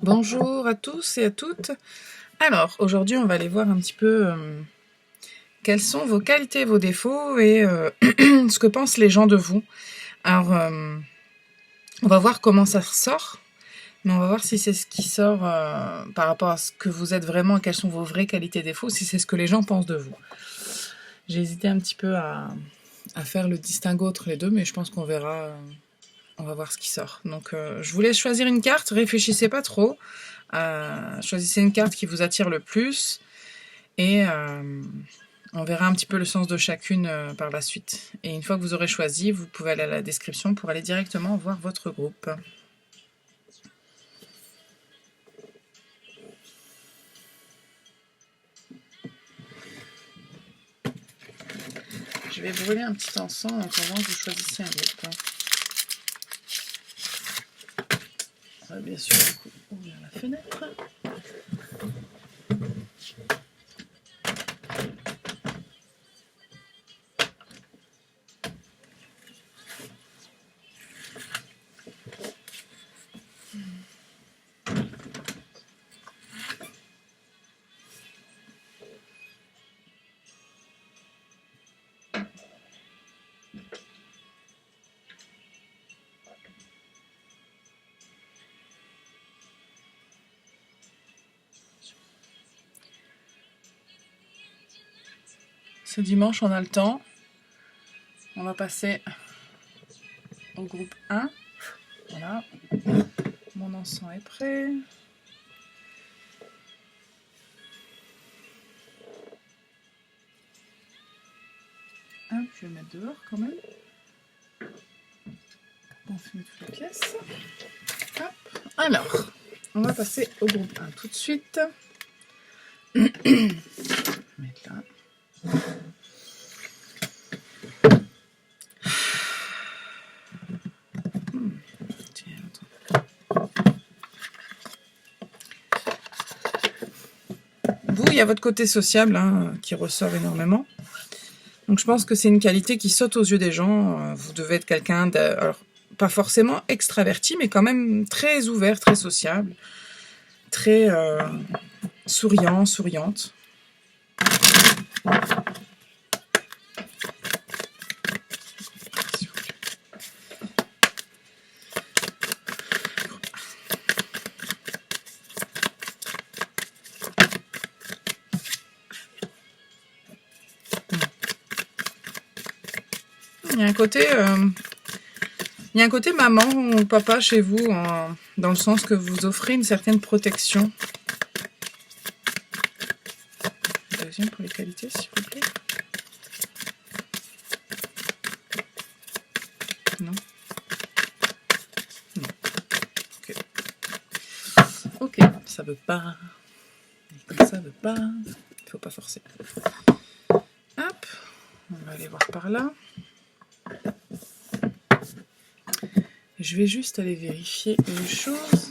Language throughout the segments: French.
Bonjour à tous et à toutes. Alors, aujourd'hui, on va aller voir un petit peu quelles sont vos qualités et vos défauts et ce que pensent les gens de vous. Alors, on va voir comment ça ressort, mais on va voir si c'est ce qui sort par rapport à ce que vous êtes vraiment, quelles sont vos vraies qualités et défauts, si c'est ce que les gens pensent de vous. J'ai hésité un petit peu à faire le distinguo entre les deux, mais je pense qu'on verra... on va voir ce qui sort. Donc, je vous laisse choisir une carte. Réfléchissez pas trop. Choisissez une carte qui vous attire le plus. Et on verra un petit peu le sens de chacune par la suite. Et une fois que vous aurez choisi, vous pouvez aller à la description pour aller directement voir votre groupe. Je vais brûler un petit encens en attendant que vous choisissiez un groupe. On va bien sûr du coup ouvrir la fenêtre. Ce dimanche, on a le temps. On va passer au groupe 1. Voilà. Mon encens est prêt. Hop, je vais le mettre dehors quand même. On fume toutes les pièces. Hop. Alors, on va passer au groupe 1 tout de suite. Je vais mettre là. Tiens, attends. Vous, il y a votre côté sociable qui ressort énormément. Donc je pense que c'est une qualité qui saute aux yeux des gens. Vous devez être quelqu'un de... Alors, pas forcément extraverti, mais quand même très ouvert, très sociable, très souriant, souriante. Il y a un côté maman ou papa chez vous, dans le sens que vous offrez une certaine protection. Deuxième pour les qualités, s'il vous plaît. Non. Non. Ok. Ok, ça veut pas. Comme ça veut pas. Il faut pas forcer. Hop. On va aller voir par là. Je vais juste aller vérifier une chose.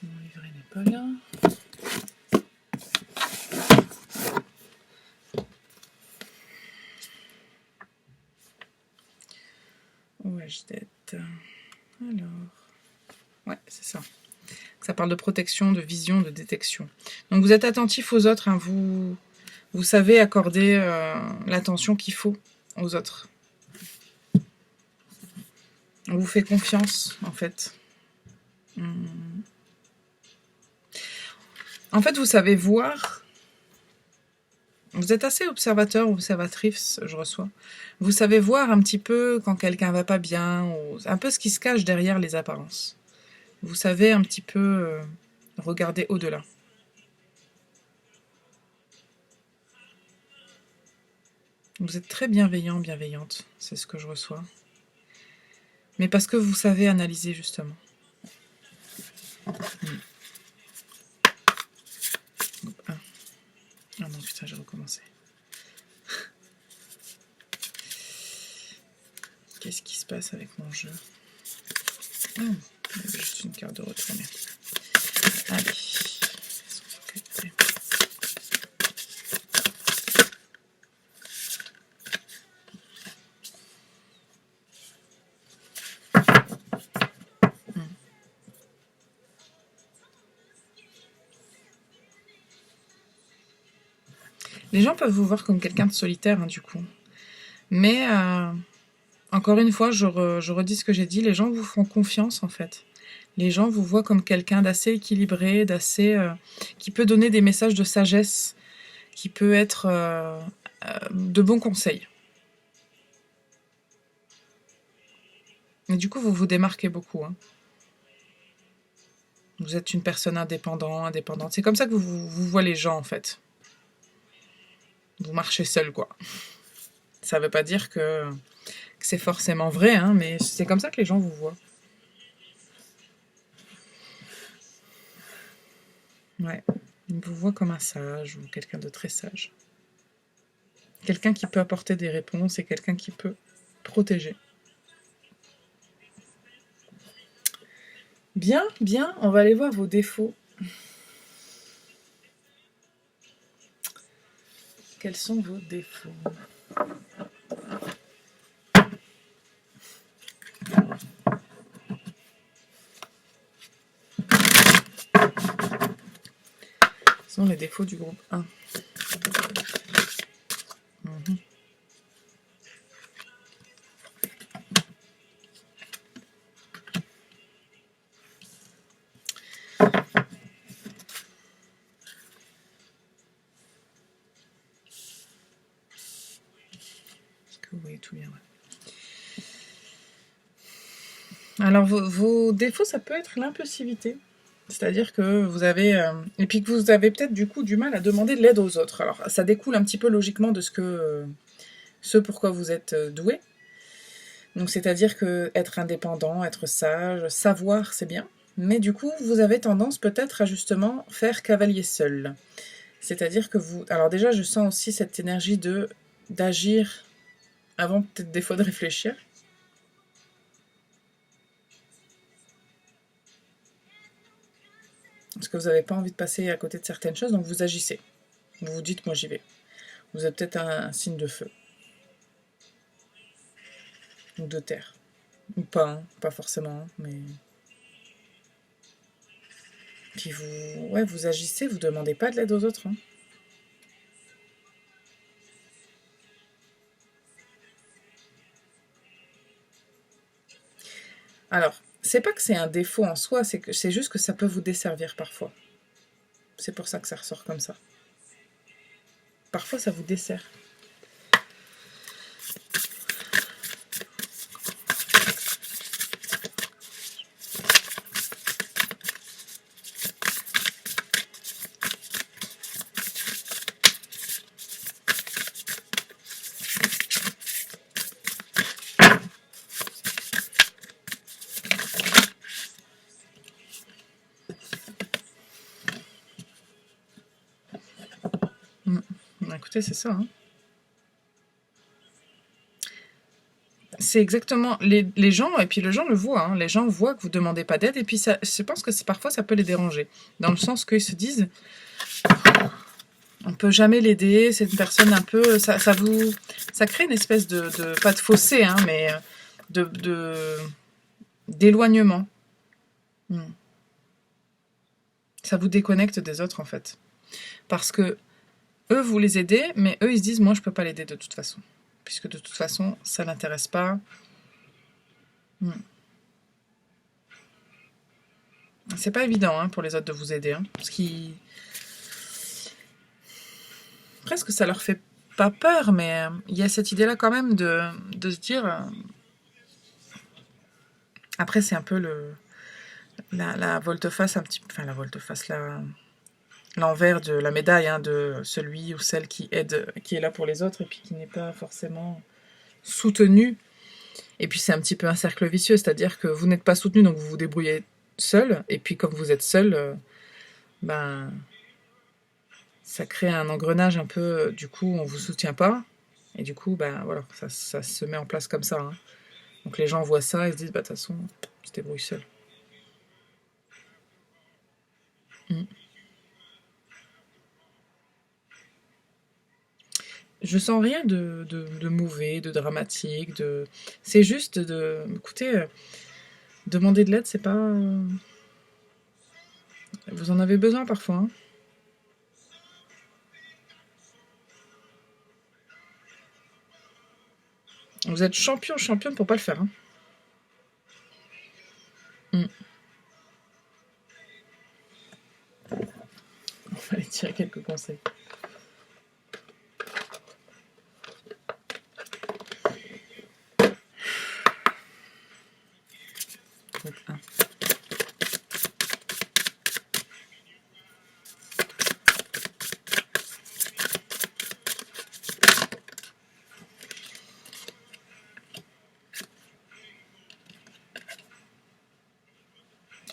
Mon livret n'est pas là. Où ai-je d'être? Alors... Ouais, c'est ça. Ça parle de protection, de vision, de détection. Donc vous êtes attentif aux autres, hein. Vous savez accorder l'attention qu'il faut aux autres. On vous fait confiance, en fait. En fait, vous savez voir. Vous êtes assez observateur ou observatrice, je reçois. Vous savez voir un petit peu quand quelqu'un va pas bien, ou un peu ce qui se cache derrière les apparences. Vous savez un petit peu regarder au-delà. Vous êtes très bienveillant, bienveillante, c'est ce que je reçois. Mais parce que vous savez analyser, justement. Ah non, putain, j'ai recommencé. Qu'est-ce qui se passe avec mon jeu? Il y avait juste une carte de retourner. Allez. Les gens peuvent vous voir comme quelqu'un de solitaire, hein, du coup. Mais, encore une fois, je redis ce que j'ai dit, les gens vous font confiance, en fait. Les gens vous voient comme quelqu'un d'assez équilibré, qui peut donner des messages de sagesse, qui peut être de bons conseils. Et du coup, vous vous démarquez beaucoup, hein. Vous êtes une personne indépendante. C'est comme ça que vous voyez les gens, en fait. Vous marchez seul, quoi. Ça veut pas dire que c'est forcément vrai, hein, mais c'est comme ça que les gens vous voient. Ouais. Ils vous voient comme un sage ou quelqu'un de très sage. Quelqu'un qui peut apporter des réponses et quelqu'un qui peut protéger. Bien, bien, on va aller voir vos défauts. Quels sont vos défauts? Ce sont les défauts du groupe 1. Mhm. Est-ce que vous voyez tout bien, ouais. Alors, vos défauts, ça peut être l'impulsivité. C'est-à-dire que vous avez... et puis que vous avez peut-être du coup du mal à demander de l'aide aux autres. Alors, ça découle un petit peu logiquement de ce pourquoi vous êtes doué. Donc, c'est-à-dire que être indépendant, être sage, savoir, c'est bien. Mais du coup, vous avez tendance peut-être à justement faire cavalier seul. C'est-à-dire que vous... Alors déjà, je sens aussi cette énergie d'agir avant peut-être des fois de réfléchir. Parce que vous n'avez pas envie de passer à côté de certaines choses, donc vous agissez. Vous vous dites, moi j'y vais. Vous êtes peut-être un signe de feu. Ou de terre. Ou pas, hein, pas forcément, mais... Puis vous agissez, vous demandez pas de l'aide aux autres. Hein. Alors, c'est pas que c'est un défaut en soi, c'est juste que ça peut vous desservir parfois. C'est pour ça que ça ressort comme ça. Parfois, ça vous dessert. Écoutez, c'est ça. Hein. C'est exactement... Les gens, et puis les gens le voient, hein, les gens voient que vous ne demandez pas d'aide, et puis ça, je pense que parfois ça peut les déranger. Dans le sens qu'ils se disent... On peut jamais l'aider, c'est une personne un peu... Ça crée une espèce de pas de fossé, hein, mais d'éloignement. Ça vous déconnecte des autres, en fait. Parce que eux, vous les aidez, mais eux, ils se disent, moi, je peux pas l'aider de toute façon. Puisque de toute façon, ça l'intéresse pas. C'est pas évident hein, pour les autres de vous aider. Hein, parce qu'ils... Presque ça leur fait pas peur, mais il y a cette idée-là quand même de se dire... Après, c'est un peu la volte-face, un petit peu... Enfin, la volte-face, l'envers de la médaille, hein, de celui ou celle qui aide, qui est là pour les autres et puis qui n'est pas forcément soutenu. Et puis c'est un petit peu un cercle vicieux, c'est-à-dire que vous n'êtes pas soutenu, donc vous vous débrouillez seul, et puis comme vous êtes seul, ben ça crée un engrenage un peu, du coup on vous soutient pas, et du coup ben voilà, ça se met en place comme ça. Hein. Donc les gens voient ça et se disent bah de toute façon, tu te débrouilles seul. Je sens rien de mauvais, de dramatique, c'est juste écoutez, demander de l'aide, c'est pas... Vous en avez besoin parfois. Hein. Vous êtes championne pour pas le faire. Hein. On va aller tirer quelques conseils. Groupe 1.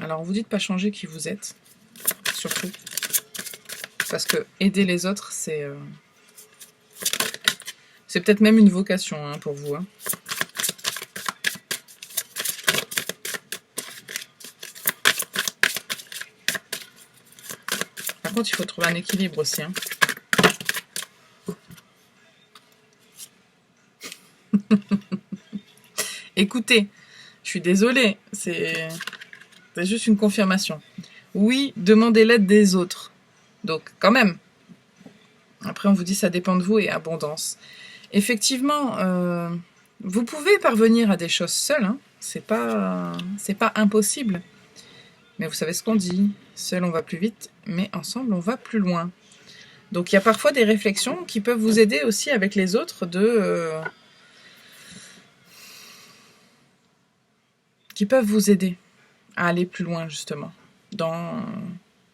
Alors, on vous dit de pas changer qui vous êtes, surtout. Parce que aider les autres, c'est peut-être même une vocation hein, pour vous. Hein. Par contre, il faut trouver un équilibre aussi. Hein. Écoutez, je suis désolée, c'est juste une confirmation. Oui, demandez l'aide des autres. Donc, quand même. Après, on vous dit ça dépend de vous et abondance. Effectivement, vous pouvez parvenir à des choses seul. Hein. C'est pas impossible. Mais vous savez ce qu'on dit. Seul, on va plus vite, mais ensemble, on va plus loin. Donc, il y a parfois des réflexions qui peuvent vous aider aussi avec les autres qui peuvent vous aider à aller plus loin, justement.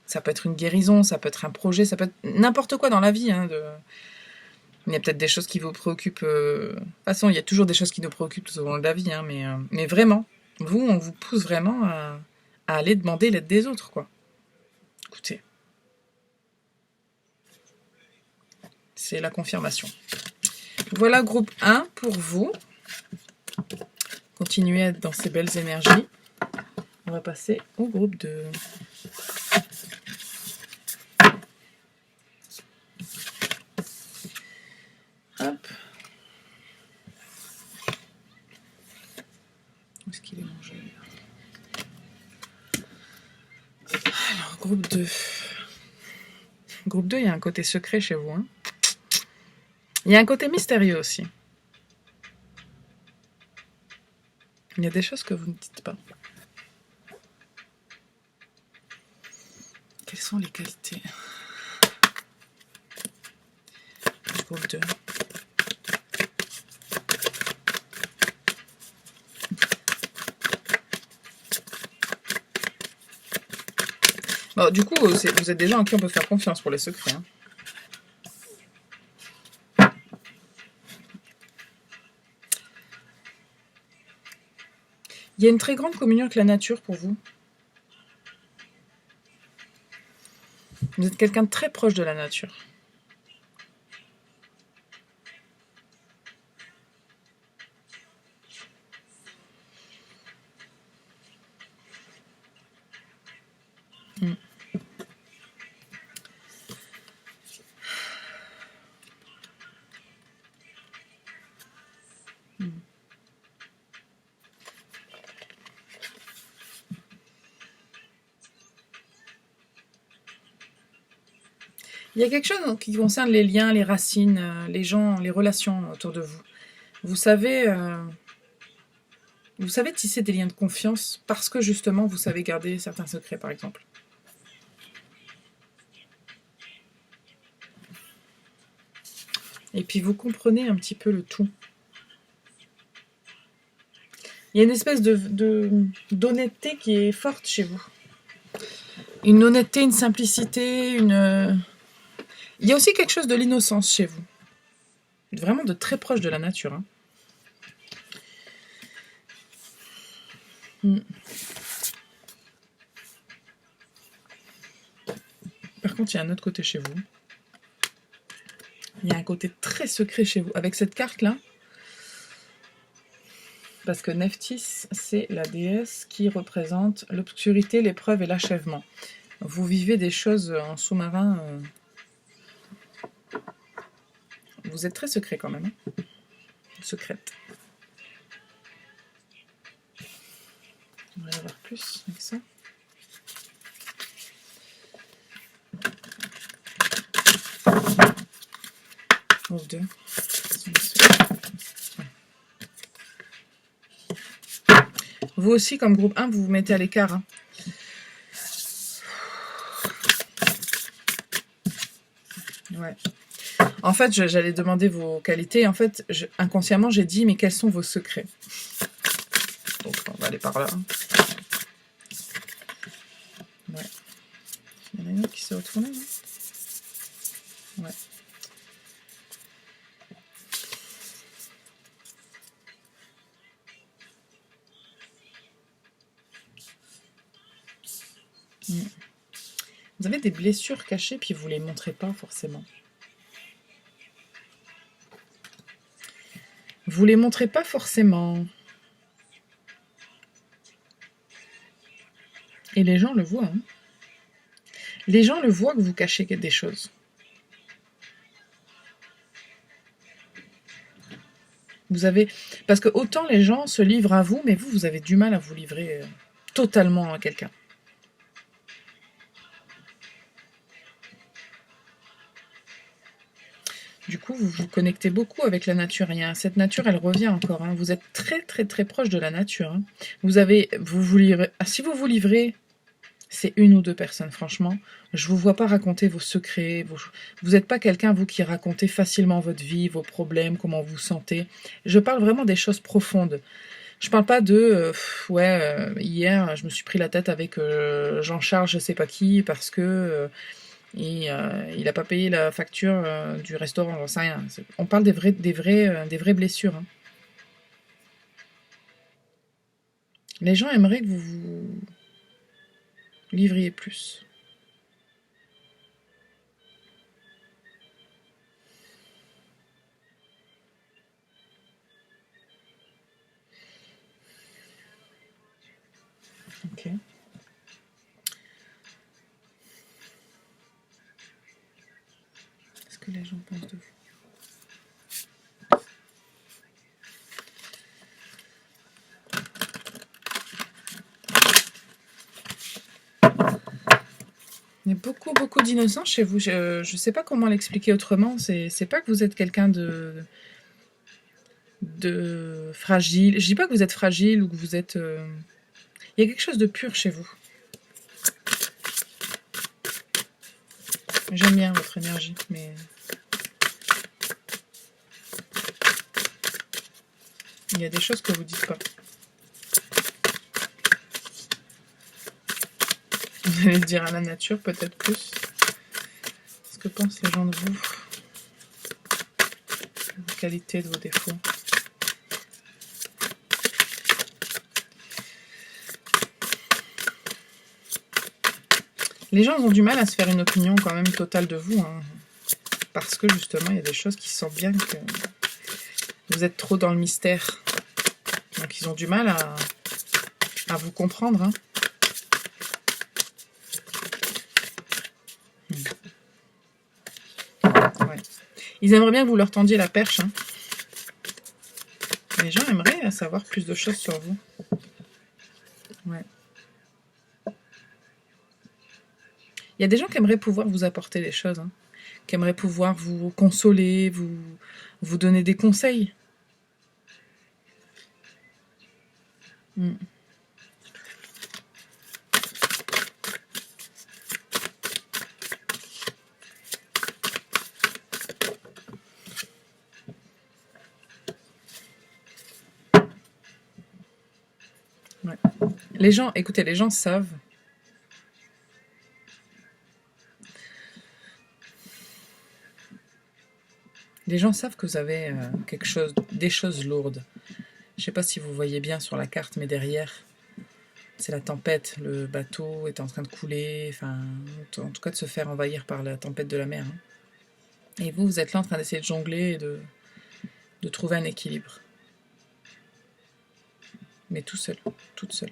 Ça peut être une guérison, ça peut être un projet, ça peut être n'importe quoi dans la vie. Hein, Il y a peut-être des choses qui vous préoccupent. De toute façon, il y a toujours des choses qui nous préoccupent tout au long de la vie. Hein, mais vraiment, on vous pousse vraiment à aller demander l'aide des autres, quoi. Écoutez. C'est la confirmation. Voilà, groupe 1 pour vous. Continuez à être dans ces belles énergies. On va passer au groupe 2. Hop. Où est-ce qu'il est mangé? Alors, groupe 2. Groupe 2, il y a un côté secret chez vous. Hein. Il y a un côté mystérieux aussi. Il y a des choses que vous ne dites pas. Quelles sont les qualités? Groupe 2. Bon, du coup, vous êtes des gens à qui on peut faire confiance pour les secrets. Hein. Il y a une très grande communion avec la nature pour vous. Vous êtes quelqu'un de très proche de la nature. Il y a quelque chose qui concerne les liens, les racines, les gens, les relations autour de vous. Vous savez tisser des liens de confiance parce que justement vous savez garder certains secrets, par exemple. Et puis vous comprenez un petit peu le tout. Il y a une espèce d'honnêteté qui est forte chez vous. Une honnêteté, une simplicité, Il y a aussi quelque chose de l'innocence chez vous. Vraiment de très proche de la nature. Hein. Par contre, il y a un autre côté chez vous. Il y a un côté très secret chez vous. Avec cette carte-là, parce que Nephthys, c'est la déesse qui représente l'obscurité, l'épreuve et l'achèvement. Vous vivez des choses en sous-marin. Vous êtes très secret quand même. Hein. Secrète. On va y avoir plus avec ça. Groupe 2. Vous aussi, comme groupe 1, vous vous mettez à l'écart. Hein. Ouais. En fait, j'allais demander vos qualités. En fait, inconsciemment, j'ai dit, mais quels sont vos secrets? Donc, on va aller par là. Ouais. Il y en a une autre qui s'est retournée, non? Ouais. Vous avez des blessures cachées, puis vous ne les montrez pas forcément. Vous les montrez pas forcément. Et les gens le voient. Hein. Les gens le voient que vous cachez des choses. Vous avez... Parce que autant les gens se livrent à vous, mais vous avez du mal à vous livrer totalement à quelqu'un. Du coup, vous vous connectez beaucoup avec la nature. Cette nature, elle revient encore. Hein. Vous êtes très, très, très proche de la nature. Hein. Vous livrez, si vous vous livrez, c'est 1 ou 2 personnes, franchement. Je ne vous vois pas raconter vos secrets. Vous n'êtes pas quelqu'un, vous, qui racontez facilement votre vie, vos problèmes, comment vous sentez. Je parle vraiment des choses profondes. Je parle pas de hier, je me suis pris la tête avec Jean-Charles, je sais pas qui, parce que... il n'a pas payé la facture du restaurant, j'en sais rien. On parle des vraies blessures. Hein. Les gens aimeraient que vous vous livriez plus. Ok. Qu'est-ce que les gens pensent de vous? Il y a beaucoup, beaucoup d'innocence chez vous. Je ne sais pas comment l'expliquer autrement. C'est pas que vous êtes quelqu'un de fragile. Je dis pas que vous êtes fragile ou que vous êtes... Il y a quelque chose de pur chez vous. J'aime bien votre énergie, mais... Il y a des choses que vous dites pas. Vous allez le dire à la nature, peut-être plus. Ce que pensent les gens de vous. De vos qualités, de vos défauts. Les gens ont du mal à se faire une opinion quand même totale de vous. Hein, parce que justement, il y a des choses qui sentent bien que vous êtes trop dans le mystère. Donc ils ont du mal à vous comprendre. Hein. Ouais. Ils aimeraient bien que vous leur tendiez la perche. Hein. Les gens aimeraient savoir plus de choses sur vous. Ouais. Il y a des gens qui aimeraient pouvoir vous apporter des choses. Hein. Qui aimeraient pouvoir vous consoler, vous donner des conseils. Mm. Ouais. Les gens, écoutez, les gens savent. Les gens savent que vous avez quelque chose, des choses lourdes. Je ne sais pas si vous voyez bien sur la carte, mais derrière, c'est la tempête. Le bateau est en train de couler, enfin, en tout cas de se faire envahir par la tempête de la mer. Hein. Et vous êtes là en train d'essayer de jongler et de trouver un équilibre. Mais tout seul, toute seule.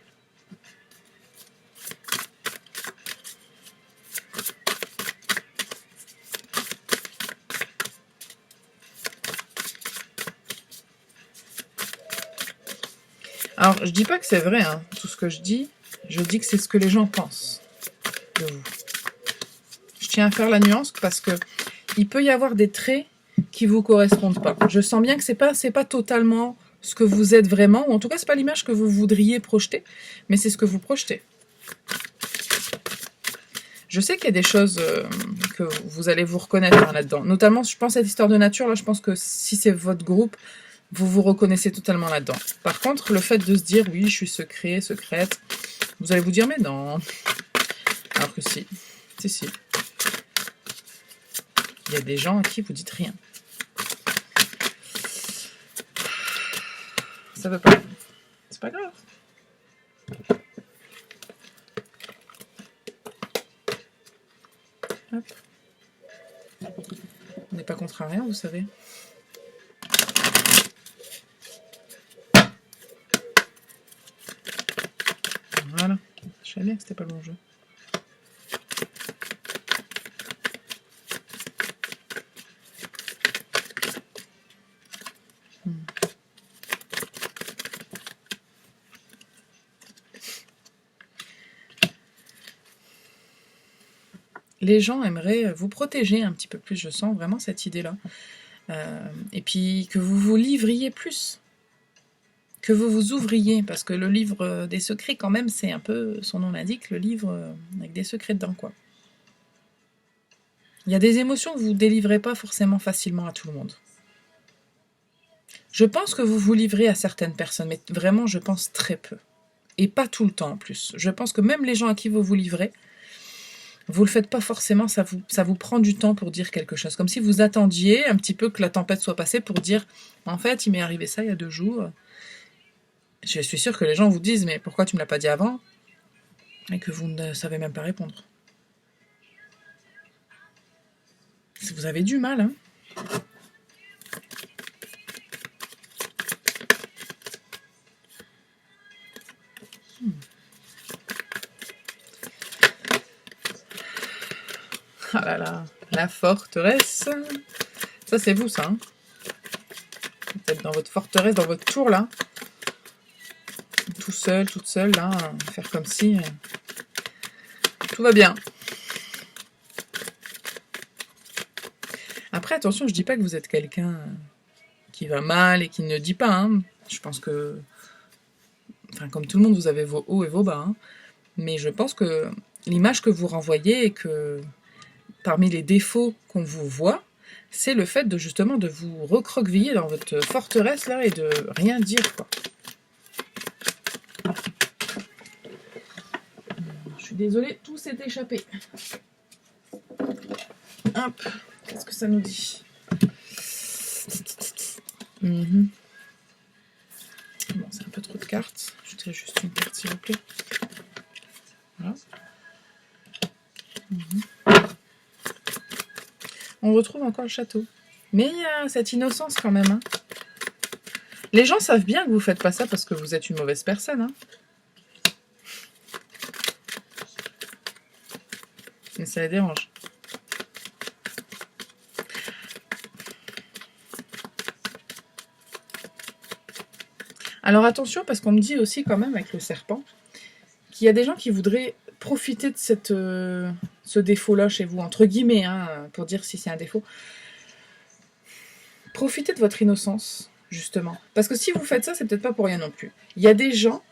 Alors, je dis pas que c'est vrai, hein, tout ce que je dis que c'est ce que les gens pensent de vous. Je tiens à faire la nuance parce que il peut y avoir des traits qui vous correspondent pas. Je sens bien que c'est pas totalement ce que vous êtes vraiment, ou en tout cas, c'est pas l'image que vous voudriez projeter, mais c'est ce que vous projetez. Je sais qu'il y a des choses que vous allez vous reconnaître là-dedans. Notamment, je pense à cette histoire de nature, là, je pense que si c'est votre groupe, vous vous reconnaissez totalement là-dedans. Par contre, le fait de se dire, oui, je suis secret, secrète, vous allez vous dire, mais non. Alors que si. Si. Il y a des gens à qui vous dites rien. Ça veut pas. C'est pas grave. Hop. On n'est pas contre rien, vous savez. Voilà. Je savais bien que c'était pas le bon jeu. Les gens aimeraient vous protéger un petit peu plus, je sens vraiment cette idée-là. Et puis que vous vous livriez plus, que vous vous ouvriez, parce que le livre des secrets, quand même, c'est un peu, son nom l'indique, le livre avec des secrets dedans, quoi. Il y a des émotions que vous ne délivrez pas forcément facilement à tout le monde. Je pense que vous vous livrez à certaines personnes, mais vraiment, je pense très peu. Et pas tout le temps, en plus. Je pense que même les gens à qui vous vous livrez, vous le faites pas forcément, ça vous prend du temps pour dire quelque chose. Comme si vous attendiez un petit peu que la tempête soit passée pour dire « En fait, il m'est arrivé ça il y a 2 jours. » Je suis sûre que les gens vous disent « Mais pourquoi tu me l'as pas dit avant ?» et que vous ne savez même pas répondre. Vous avez du mal, hein. Ah là là, la forteresse. Ça, c'est vous, ça. Hein, vous êtes dans votre forteresse, dans votre tour, là. Tout seul, toute seule, là. Faire comme si... tout va bien. Après, attention, je dis pas que vous êtes quelqu'un qui va mal et qui ne dit pas. Hein. Je pense que... Enfin, comme tout le monde, vous avez vos hauts et vos bas. Hein. Mais je pense que l'image que vous renvoyez et que... Parmi les défauts qu'on vous voit, c'est le fait de justement de vous recroqueviller dans votre forteresse là et de rien dire, quoi. Je suis désolée, tout s'est échappé. Hop, qu'est-ce que ça nous dit? Bon, c'est un peu trop de cartes. Je dirais juste une carte, s'il vous plaît. Voilà. On retrouve encore le château. Mais il y a cette innocence quand même. Hein. Les gens savent bien que vous faites pas ça parce que vous êtes une mauvaise personne. Hein. Mais ça les dérange. Alors attention, parce qu'on me dit aussi quand même avec le serpent qu'il y a des gens qui voudraient profiter de ce défaut-là chez vous, entre guillemets, hein, pour dire si c'est un défaut. Profitez de votre innocence, justement. Parce que si vous faites ça, c'est peut-être pas pour rien non plus. Il y a des gens...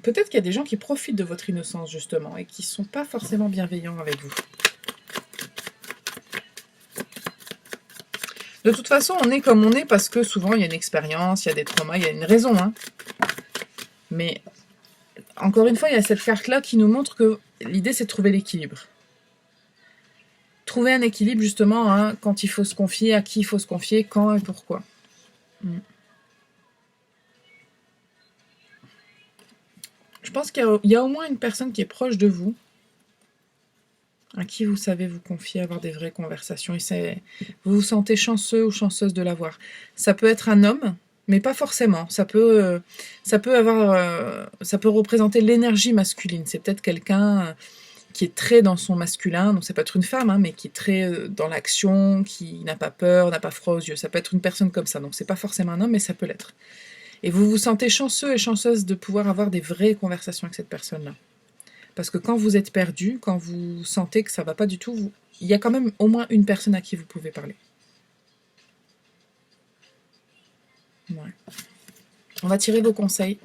Peut-être qu'il y a des gens qui profitent de votre innocence, justement, et qui sont pas forcément bienveillants avec vous. De toute façon, on est comme on est parce que souvent, il y a une expérience, il y a des traumas, il y a une raison. Hein. Mais, encore une fois, il y a cette carte-là qui nous montre que l'idée, c'est de trouver l'équilibre. Trouver un équilibre, justement, hein, quand il faut se confier, à qui il faut se confier, quand et pourquoi. Je pense qu'il y a au moins une personne qui est proche de vous, à qui vous savez vous confier, avoir des vraies conversations. Et vous vous sentez chanceux ou chanceuse de l'avoir. Ça peut être un homme, mais pas forcément. Ça peut représenter l'énergie masculine. C'est peut-être quelqu'un qui est très dans son masculin, donc ça peut être une femme, hein, mais qui est très dans l'action, qui n'a pas peur, n'a pas froid aux yeux. Ça peut être une personne comme ça, donc c'est pas forcément un homme, mais ça peut l'être. Et vous vous sentez chanceux et chanceuse de pouvoir avoir des vraies conversations avec cette personne-là. Parce que quand vous êtes perdu, quand vous sentez que ça va pas du tout, il y a quand même au moins une personne à qui vous pouvez parler. On va tirer vos conseils.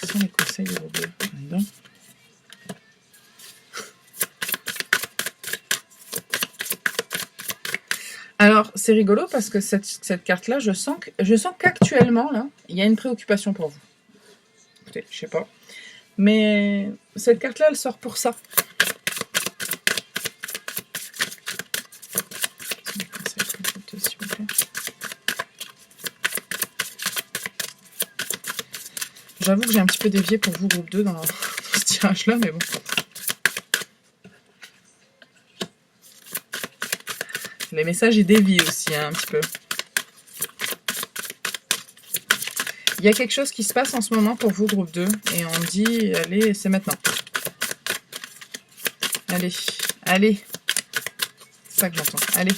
Ce sont les conseils de vos deux. Là-dedans. Alors, c'est rigolo parce que cette carte-là, je sens qu'actuellement, là, il y a une préoccupation pour vous. Écoutez, je sais pas. Mais cette carte-là, elle sort pour ça. J'avoue que j'ai un petit peu dévié pour vous, groupe 2, dans ce tirage-là, mais bon. Les messages, ils dévient aussi, hein, un petit peu. Il y a quelque chose qui se passe en ce moment pour vous, groupe 2, et on dit, allez, c'est maintenant. Allez, allez. C'est ça que j'entends. Allez.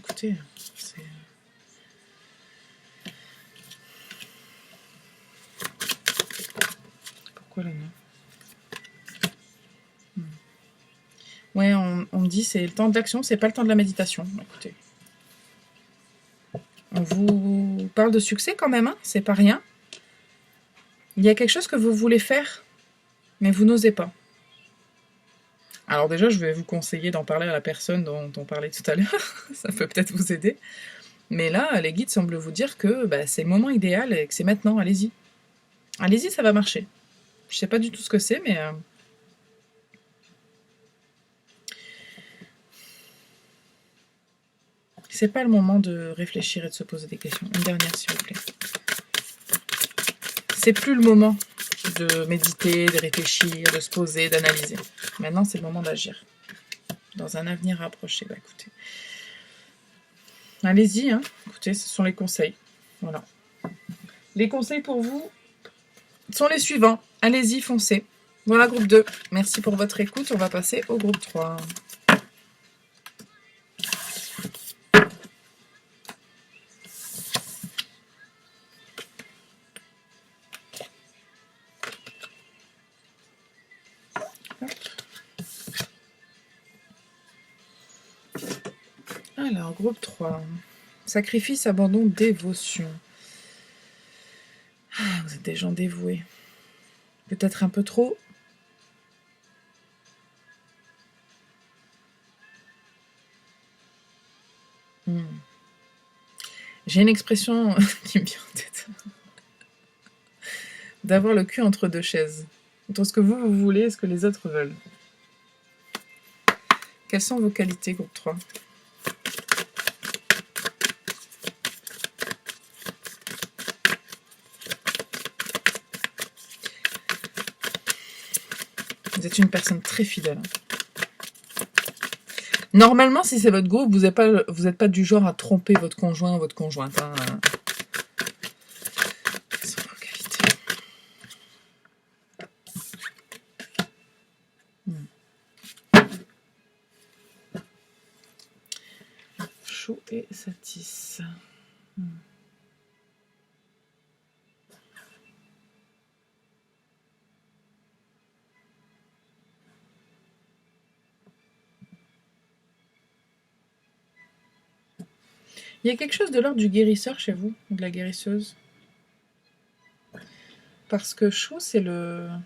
Écoutez, c'est... Pourquoi là, non? Ouais, on me dit c'est le temps de l'action, c'est pas le temps de la méditation. Écoutez. On vous parle de succès quand même, hein, c'est pas rien. Il y a quelque chose que vous voulez faire, mais vous n'osez pas. Alors déjà, je vais vous conseiller d'en parler à la personne dont on parlait tout à l'heure. Ça peut peut-être vous aider. Mais là, les guides semblent vous dire que bah, c'est le moment idéal et que c'est maintenant, allez-y. Allez-y, ça va marcher. Je sais pas du tout ce que c'est, mais... c'est pas le moment de réfléchir et de se poser des questions. Une dernière, s'il vous plaît. C'est plus le moment de méditer, de réfléchir, de se poser, d'analyser. Maintenant, c'est le moment d'agir. Dans un avenir rapproché, bah écoutez. Allez-y, hein. Écoutez, ce sont les conseils. Voilà. Les conseils pour vous sont les suivants. Allez-y, foncez. Voilà, groupe 2. Merci pour votre écoute. On va passer au groupe 3. Alors, groupe 3. Sacrifice, abandon, dévotion. Ah, vous êtes des gens dévoués. Peut-être un peu trop. J'ai une expression qui me vient en tête. D'avoir le cul entre deux chaises. Entre ce que vous voulez et ce que les autres veulent. Quelles sont vos qualités, groupe 3? Vous êtes une personne très fidèle. Normalement, si c'est votre groupe, vous n'êtes pas du genre à tromper votre conjoint ou votre conjointe. Hein. Quelles sont vos qualités? Chaud et satis. Il y a quelque chose de l'ordre du guérisseur chez vous, ou de la guérisseuse. Parce que Chou, c'est le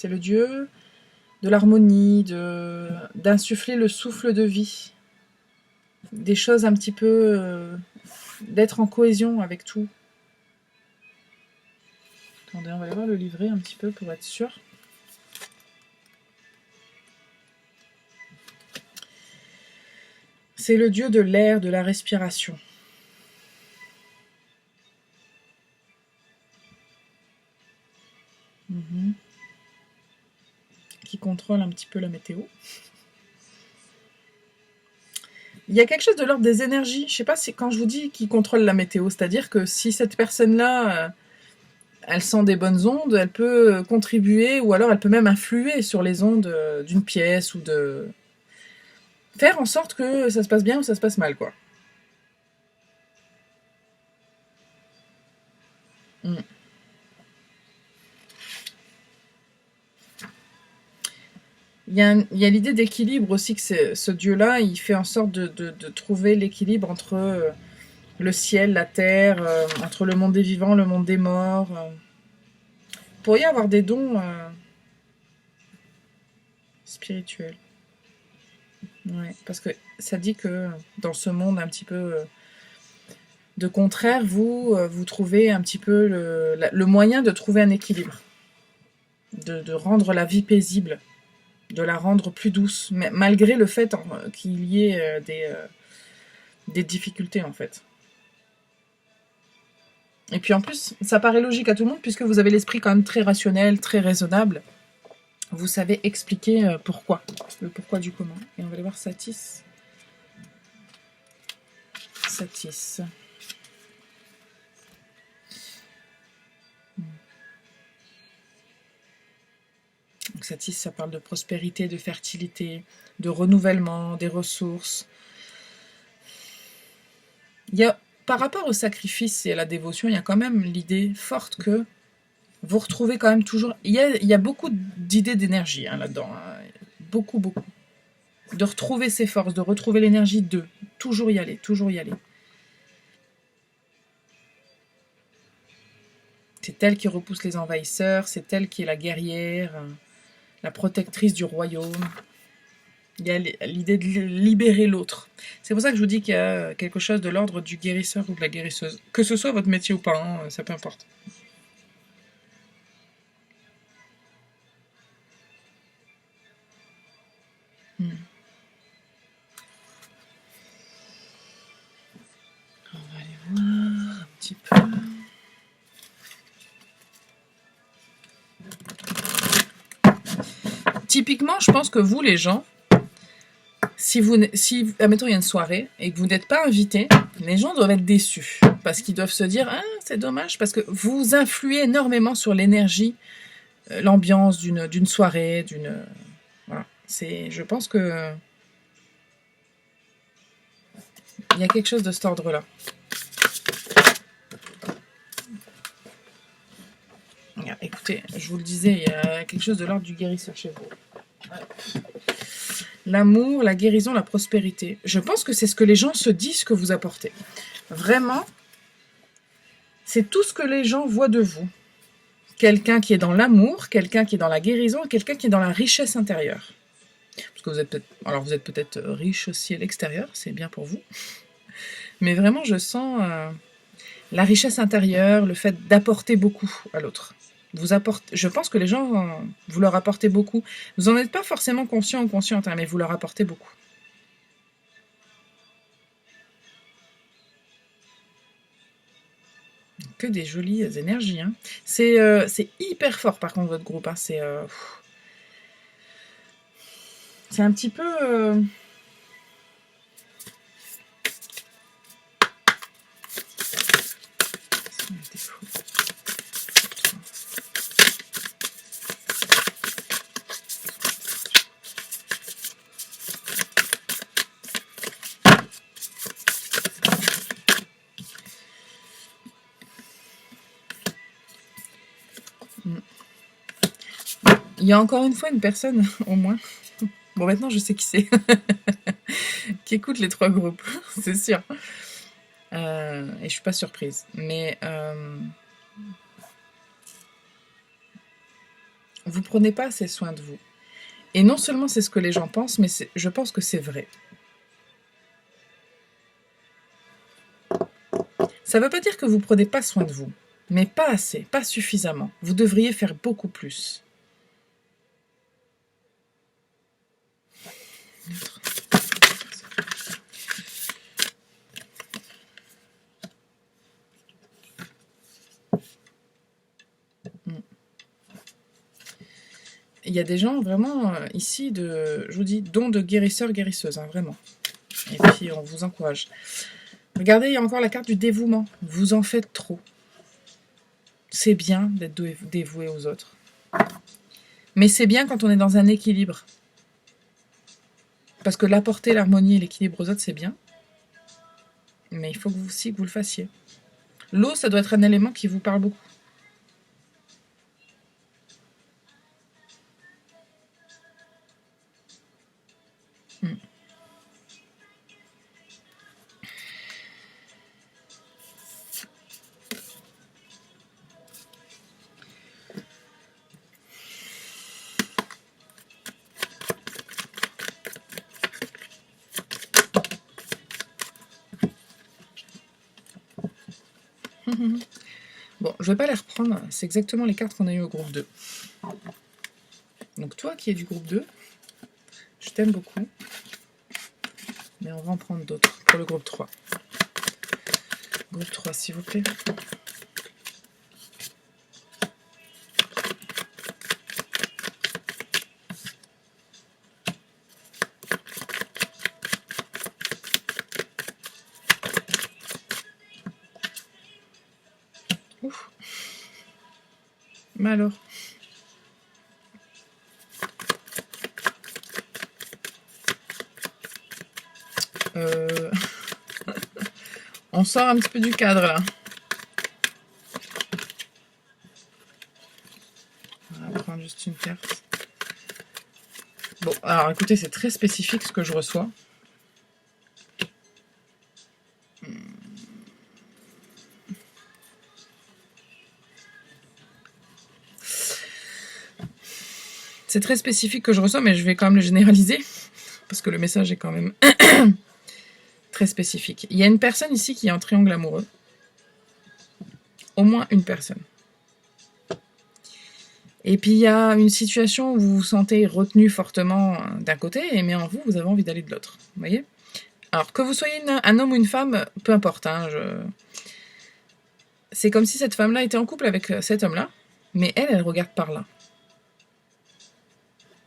dieu de l'harmonie, d'insuffler le souffle de vie. Des choses un petit peu... d'être en cohésion avec tout. Attendez, on va aller voir le livret un petit peu pour être sûr. C'est le dieu de l'air, de la respiration. Qui contrôle un petit peu la météo. Il y a quelque chose de l'ordre des énergies. Je ne sais pas si quand je vous dis qu'il contrôle la météo, c'est-à-dire que si cette personne-là, elle sent des bonnes ondes, elle peut contribuer ou alors elle peut même influer sur les ondes d'une pièce ou de... faire en sorte que ça se passe bien ou ça se passe mal, quoi. il y a l'idée d'équilibre aussi, que ce dieu-là, il fait en sorte de trouver l'équilibre entre le ciel, la terre, entre le monde des vivants, le monde des morts. Vous pourriez avoir des dons spirituels. Ouais, parce que ça dit que dans ce monde un petit peu de contraire, vous trouvez un petit peu le moyen de trouver un équilibre, de rendre la vie paisible, de la rendre plus douce, mais malgré le fait qu'il y ait des difficultés en fait. Et puis en plus, ça paraît logique à tout le monde puisque vous avez l'esprit quand même très rationnel, très raisonnable. Vous savez expliquer pourquoi, le pourquoi du comment. Et on va aller voir Satis. Satis. Donc Satis, ça parle de prospérité, de fertilité, de renouvellement, des ressources. Il y a, par rapport au sacrifice et à la dévotion, il y a quand même l'idée forte que vous retrouvez quand même toujours... Il y a beaucoup d'idées d'énergie là-dedans. Beaucoup, beaucoup. De retrouver ses forces, de retrouver l'énergie de toujours y aller, toujours y aller. C'est elle qui repousse les envahisseurs, c'est elle qui est la guerrière, la protectrice du royaume. Il y a l'idée de libérer l'autre. C'est pour ça que je vous dis qu'il y a quelque chose de l'ordre du guérisseur ou de la guérisseuse. Que ce soit votre métier ou pas, hein, ça peu importe. On va aller voir un petit peu. Typiquement, je pense que vous, les gens, si admettons, il y a une soirée et que vous n'êtes pas invité, les gens doivent être déçus. Parce qu'ils doivent se dire, ah, c'est dommage, parce que vous influez énormément sur l'énergie, l'ambiance d'une soirée, voilà. Je pense que il y a quelque chose de cet ordre-là. Écoutez, je vous le disais, il y a quelque chose de l'ordre du guérisseur chez vous. L'amour, la guérison, la prospérité. Je pense que c'est ce que les gens se disent que vous apportez. Vraiment, c'est tout ce que les gens voient de vous. Quelqu'un qui est dans l'amour, quelqu'un qui est dans la guérison, quelqu'un qui est dans la richesse intérieure. Parce que vous êtes peut-être riche aussi à l'extérieur, c'est bien pour vous. Mais vraiment, je sens la richesse intérieure, le fait d'apporter beaucoup à l'autre. Je pense que les gens, vous leur apportez beaucoup. Vous n'en êtes pas forcément conscient ou consciente, hein, mais vous leur apportez beaucoup. Que des jolies énergies. Hein. C'est hyper fort, par contre, votre groupe. Hein. C'est un petit peu... Il y a encore une fois une personne, au moins. Bon, maintenant, je sais qui c'est. Qui écoute les 3 groupes, c'est sûr. Et je suis pas surprise. Mais vous prenez pas assez soin de vous. Et non seulement c'est ce que les gens pensent, mais je pense que c'est vrai. Ça veut pas dire que vous prenez pas soin de vous, mais pas assez, pas suffisamment. Vous devriez faire beaucoup plus. Il y a des gens vraiment ici je vous dis, dons de guérisseurs, guérisseuses, hein, vraiment. Et puis on vous encourage. Regardez, il y a encore la carte du dévouement. Vous en faites trop. C'est bien d'être dévoué aux autres. Mais c'est bien quand on est dans un équilibre. Parce que l'apporter l'harmonie et l'équilibre aux autres, c'est bien. Mais il faut aussi que vous le fassiez. L'eau, ça doit être un élément qui vous parle beaucoup. Bon, je vais pas les reprendre. C'est exactement les cartes qu'on a eues au groupe 2. Donc toi qui es du groupe 2, je t'aime beaucoup. Mais on va en prendre d'autres pour le groupe 3. Groupe 3, s'il vous plaît. Ouf. Mais alors on sort un petit peu du cadre là. On va prendre juste une carte. Bon, alors écoutez, c'est très spécifique ce que je reçois. C'est très spécifique que je reçois, mais je vais quand même le généraliser, parce que le message est quand même très spécifique. Il y a une personne ici qui est en triangle amoureux. Au moins une personne. Et puis il y a une situation où vous vous sentez retenu fortement d'un côté, mais en vous, vous avez envie d'aller de l'autre. Vous voyez? Alors, que vous soyez un homme ou une femme, peu importe. Hein, c'est comme si cette femme-là était en couple avec cet homme-là, mais elle regarde par là.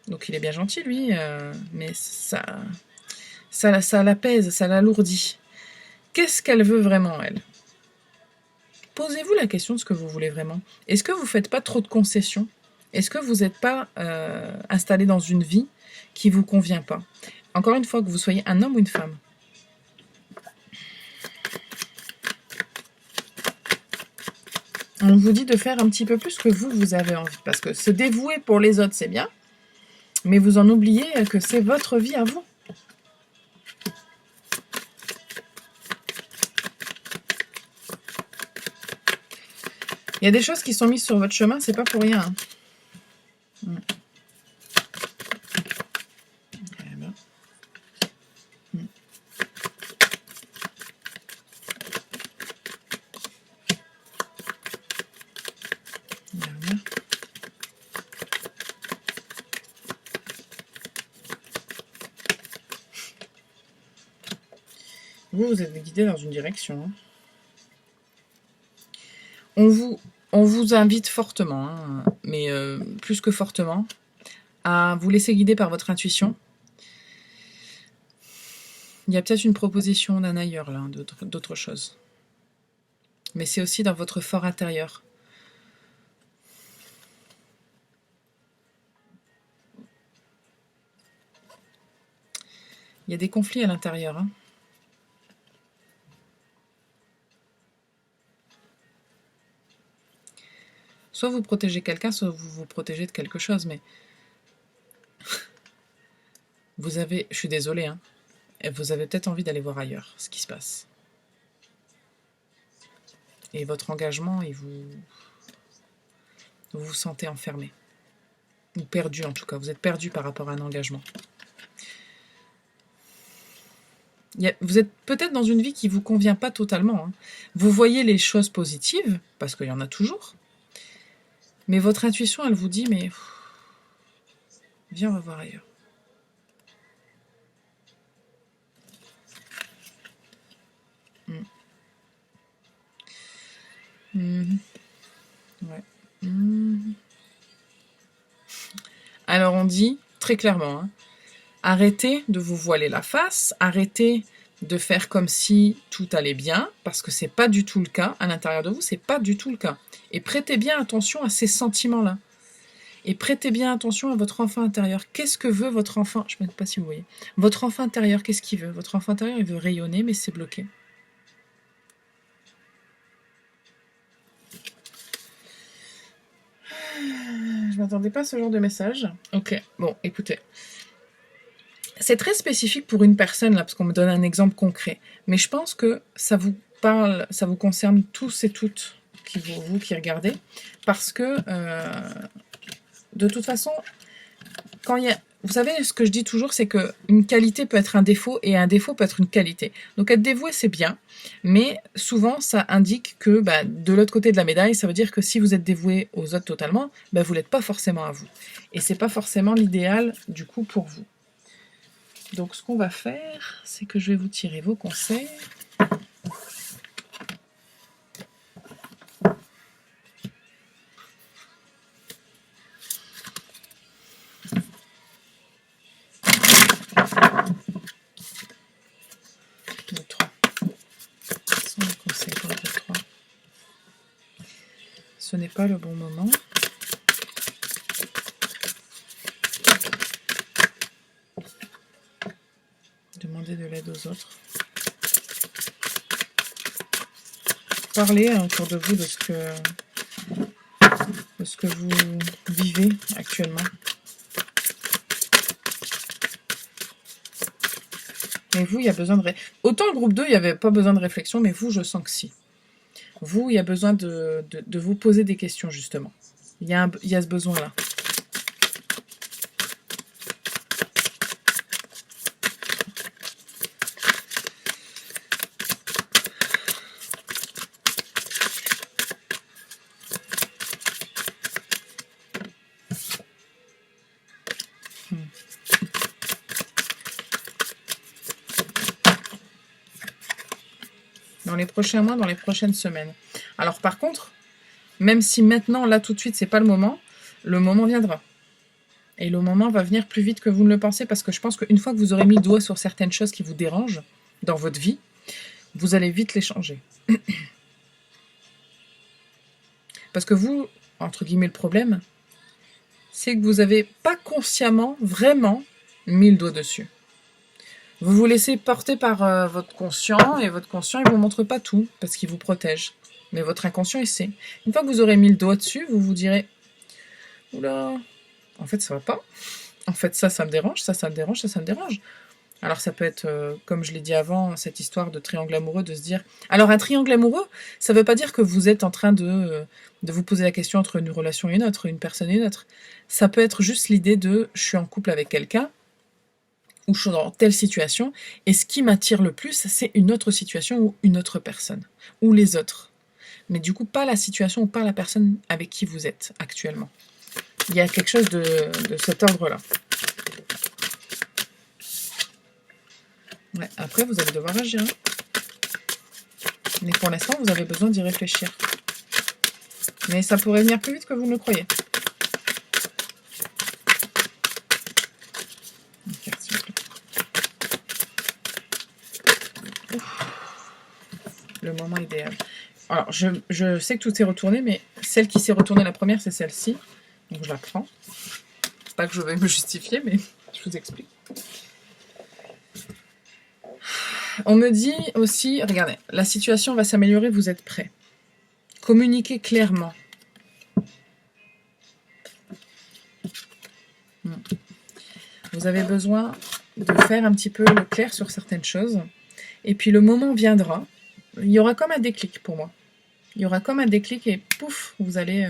Donc il est bien gentil, lui, mais ça l'apaise, ça l'alourdit. Qu'est-ce qu'elle veut vraiment, elle? Posez-vous la question de ce que vous voulez vraiment. Est-ce que vous ne faites pas trop de concessions? Est-ce que vous n'êtes pas installé dans une vie qui ne vous convient pas? Encore une fois, que vous soyez un homme ou une femme. On vous dit de faire un petit peu plus que vous avez envie. Parce que se dévouer pour les autres, c'est bien. Mais vous en oubliez que c'est votre vie à vous. Il y a des choses qui sont mises sur votre chemin, c'est pas pour rien. Hein. Vous êtes guidé dans une direction. Hein. On vous invite fortement, hein, mais plus que fortement, à vous laisser guider par votre intuition. Il y a peut-être une proposition d'un ailleurs, là, d'autre chose. Mais c'est aussi dans votre fort intérieur. Il y a des conflits à l'intérieur. Hein. Soit vous protégez quelqu'un, soit vous vous protégez de quelque chose, mais vous avez, je suis désolée, hein, vous avez peut-être envie d'aller voir ailleurs ce qui se passe. Et votre engagement, vous vous sentez enfermé. Ou perdu en tout cas, vous êtes perdu par rapport à un engagement. Vous êtes peut-être dans une vie qui ne vous convient pas totalement. Hein. Vous voyez les choses positives, parce qu'il y en a toujours, mais votre intuition, elle vous dit, mais viens, on va voir ailleurs. Ouais. Alors on dit, très clairement, hein, arrêtez de vous voiler la face, arrêtez de faire comme si tout allait bien, parce que c'est pas du tout le cas, à l'intérieur de vous, c'est pas du tout le cas. Et prêtez bien attention à ces sentiments-là. Et prêtez bien attention à votre enfant intérieur. Qu'est-ce que veut votre enfant? Je ne sais pas si vous voyez. Votre enfant intérieur, qu'est-ce qu'il veut? Votre enfant intérieur, il veut rayonner, mais c'est bloqué. Je m'attendais pas à ce genre de message. Ok, bon, écoutez. C'est très spécifique pour une personne, là, parce qu'on me donne un exemple concret. Mais je pense que ça vous parle, ça vous concerne tous et toutes, vous qui regardez. Parce que, de toute façon, quand il y a... vous savez, ce que je dis toujours, c'est qu'une qualité peut être un défaut et un défaut peut être une qualité. Donc être dévoué, c'est bien, mais souvent, ça indique que de l'autre côté de la médaille, ça veut dire que si vous êtes dévoué aux autres totalement, vous l'êtes pas forcément à vous. Et c'est pas forcément l'idéal, du coup, pour vous. Donc ce qu'on va faire, c'est que je vais vous tirer vos conseils. Ce n'est pas le bon moment. Demandez de l'aide aux autres. Parlez autour de vous de ce que vous vivez actuellement. Mais vous, il y a besoin de... Autant le groupe 2, il n'y avait pas besoin de réflexion, mais vous, je sens que si. Vous, il y a besoin de vous poser des questions, justement. Il y a ce besoin-là. Dans les prochains mois, dans les prochaines semaines. Alors par contre, même si maintenant, là, tout de suite, c'est pas le moment viendra. Et le moment va venir plus vite que vous ne le pensez, parce que je pense qu'une fois que vous aurez mis le doigt sur certaines choses qui vous dérangent dans votre vie, vous allez vite les changer. Parce que vous, entre guillemets, le problème, c'est que vous n'avez pas consciemment, vraiment, mis le doigt dessus. Vous vous laissez porter par votre conscient, et votre conscient, il ne vous montre pas tout, parce qu'il vous protège. Mais votre inconscient, il sait. Une fois que vous aurez mis le doigt dessus, vous vous direz « Oula, en fait, ça va pas. En fait, ça me dérange, ça me dérange, ça me dérange. » Alors ça peut être, comme je l'ai dit avant, cette histoire de triangle amoureux, de se dire... Alors un triangle amoureux, ça ne veut pas dire que vous êtes en train de vous poser la question entre une relation et une autre, une personne et une autre. Ça peut être juste l'idée de « je suis en couple avec quelqu'un », ou je suis dans telle situation, et ce qui m'attire le plus, c'est une autre situation ou une autre personne, ou les autres. Mais du coup, pas la situation ou pas la personne avec qui vous êtes actuellement. Il y a quelque chose de cet ordre-là. Ouais, après, vous allez devoir agir. Mais pour l'instant, vous avez besoin d'y réfléchir. Mais ça pourrait venir plus vite que vous ne le croyez. Le moment idéal. Alors, je sais que tout s'est retourné, mais celle qui s'est retournée la première, c'est celle-ci. Donc, je la prends. Pas que je vais me justifier, mais je vous explique. On me dit aussi, regardez, la situation va s'améliorer, vous êtes prêts. Communiquez clairement. Vous avez besoin de faire un petit peu le clair sur certaines choses. Et puis le moment viendra. Il y aura comme un déclic pour moi. Il y aura comme un déclic et pouf, vous allez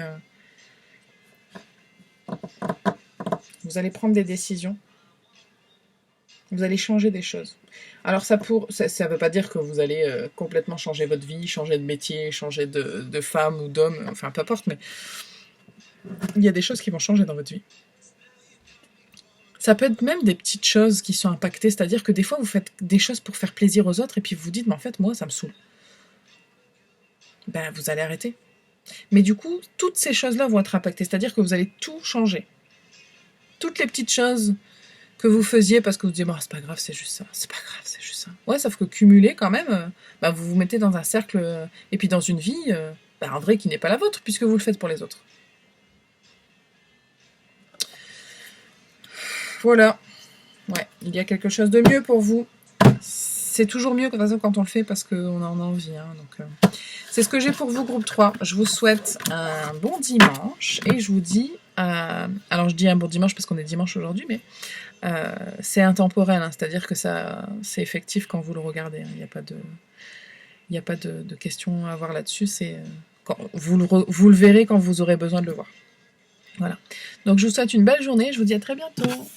prendre des décisions. Vous allez changer des choses. Alors ça ne veut pas dire que vous allez complètement changer votre vie, changer de métier, changer de femme ou d'homme, enfin peu importe, mais il y a des choses qui vont changer dans votre vie. Ça peut être même des petites choses qui sont impactées, c'est-à-dire que des fois vous faites des choses pour faire plaisir aux autres et puis vous vous dites, mais en fait moi ça me saoule. Vous allez arrêter. Mais du coup, toutes ces choses-là vont être impactées, c'est-à-dire que vous allez tout changer. Toutes les petites choses que vous faisiez parce que vous disiez, c'est pas grave, c'est juste ça, c'est pas grave, c'est juste ça. Ouais, sauf que cumuler quand même, vous vous mettez dans un cercle, et puis dans une vie, en vrai, qui n'est pas la vôtre, puisque vous le faites pour les autres. Voilà. Ouais, il y a quelque chose de mieux pour vous. C'est toujours mieux de toute façon quand on le fait parce qu'on en a envie. Donc, c'est ce que j'ai pour vous, groupe 3. Je vous souhaite un bon dimanche et je vous dis... alors je dis un bon dimanche parce qu'on est dimanche aujourd'hui, mais c'est intemporel, c'est-à-dire que c'est effectif quand vous le regardez. Il n'y a pas de question à avoir là-dessus. Vous le verrez quand vous aurez besoin de le voir. Voilà. Donc je vous souhaite une belle journée. Je vous dis à très bientôt.